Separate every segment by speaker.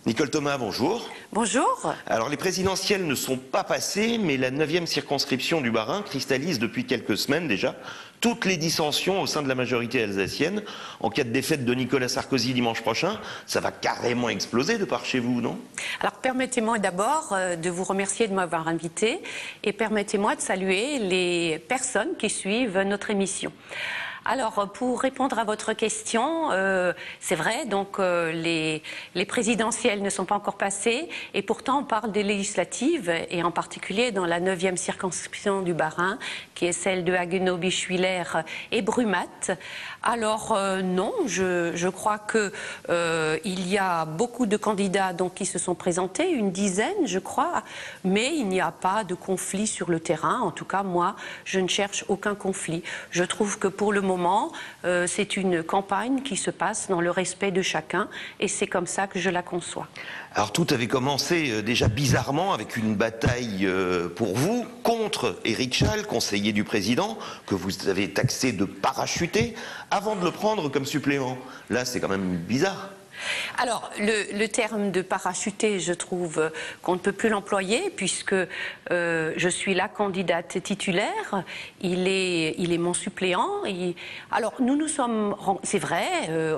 Speaker 1: Nicole Thomas, bonjour.
Speaker 2: Bonjour.
Speaker 1: Alors les présidentielles ne sont pas passées, mais la 9e circonscription du Bas-Rhin cristallise depuis quelques semaines déjà toutes les dissensions au sein de la majorité alsacienne. En cas de défaite de Nicolas Sarkozy dimanche prochain, ça va carrément exploser de par chez vous, non?
Speaker 2: Alors permettez-moi d'abord de vous remercier de m'avoir invité et permettez-moi de saluer les personnes qui suivent notre émission. Alors, pour répondre à votre question, c'est vrai, donc les présidentielles ne sont pas encore passées et pourtant on parle des législatives et en particulier dans la 9e circonscription du Bas-Rhin qui est celle de Haguenau, Bischwiller et Brumath. Alors non, je crois que il y a beaucoup de candidats donc, qui se sont présentés, une dizaine je crois, mais il n'y a pas de conflit sur le terrain. En tout cas, moi, je ne cherche aucun conflit. Je trouve que pour le moment, c'est une campagne qui se passe dans le respect de chacun et c'est comme ça que je la conçois.
Speaker 1: Alors tout avait commencé déjà bizarrement avec une bataille pour vous contre Éric Schall, conseiller du président, que vous avez taxé de parachuté avant de le prendre comme suppléant. Là, c'est quand même bizarre.
Speaker 2: Alors, le terme de parachuté, je trouve qu'on ne peut plus l'employer puisque je suis la candidate titulaire, il est mon suppléant. Alors, nous sommes, c'est vrai,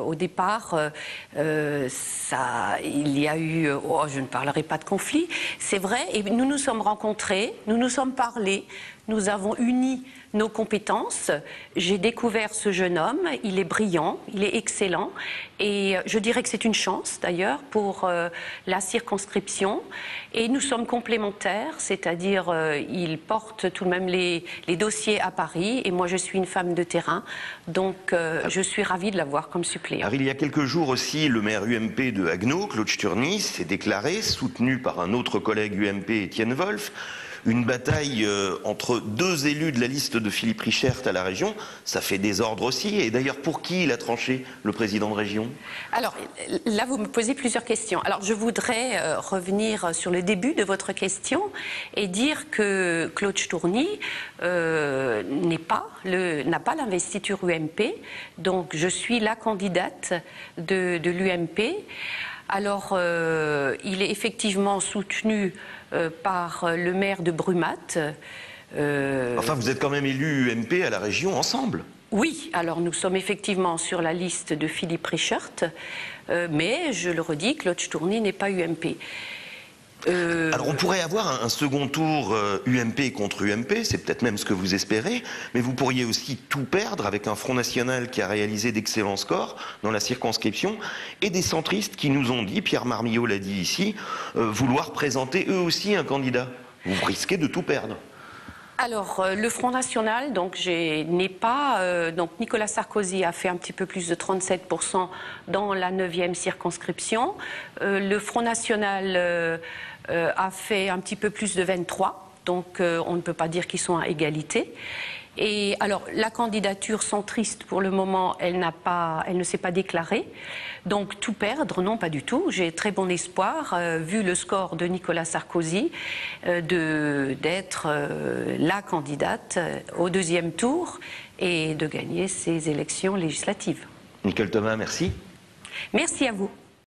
Speaker 2: au départ, il y a eu, je ne parlerai pas de conflit, c'est vrai, et nous nous sommes rencontrés, nous nous sommes parlé, nous avons uni nos compétences. J'ai découvert ce jeune homme, il est brillant, il est excellent et je dirais que c'est une chance d'ailleurs pour la circonscription et nous sommes complémentaires, c'est-à-dire il porte tout de même les dossiers à Paris et moi je suis une femme de terrain donc je suis ravie de l'avoir comme suppléant.
Speaker 1: Alors il y a quelques jours aussi, le maire UMP de Haguenau, Claude Sturny, s'est déclaré, soutenu par un autre collègue UMP, Étienne Wolf. Une bataille entre deux élus de la liste de Philippe Richert à la région, ça fait désordre aussi. Et d'ailleurs, pour qui il a tranché, le président de région?
Speaker 2: Alors, là, vous me posez plusieurs questions. Alors, je voudrais revenir sur le début de votre question et dire que Claude Sturny n'a pas l'investiture UMP. Donc, je suis la candidate de l'UMP. Alors, il est effectivement soutenu par le maire de Brumath.
Speaker 1: Enfin, vous êtes quand même élu UMP à la région ensemble.
Speaker 2: Oui, alors nous sommes effectivement sur la liste de Philippe Richert, mais je le redis, Claude Sturny n'est pas UMP.
Speaker 1: Alors on pourrait avoir un second tour UMP contre UMP, c'est peut-être même ce que vous espérez, mais vous pourriez aussi tout perdre avec un Front National qui a réalisé d'excellents scores dans la circonscription et des centristes qui nous ont dit, Pierre Marmiot l'a dit ici, vouloir présenter eux aussi un candidat. Vous risquez de tout perdre.
Speaker 2: Alors, le Front National, donc n'est pas... donc Nicolas Sarkozy a fait un petit peu plus de 37% dans la 9e circonscription. Le Front National a fait un petit peu plus de 23%, donc on ne peut pas dire qu'ils sont à égalité. Et alors, la candidature centriste, pour le moment, elle ne s'est pas déclarée. Donc, tout perdre, non, pas du tout. J'ai très bon espoir, vu le score de Nicolas Sarkozy, d'être la candidate au deuxième tour et de gagner ces élections législatives.
Speaker 1: Nicole Thomas, merci.
Speaker 2: Merci à vous.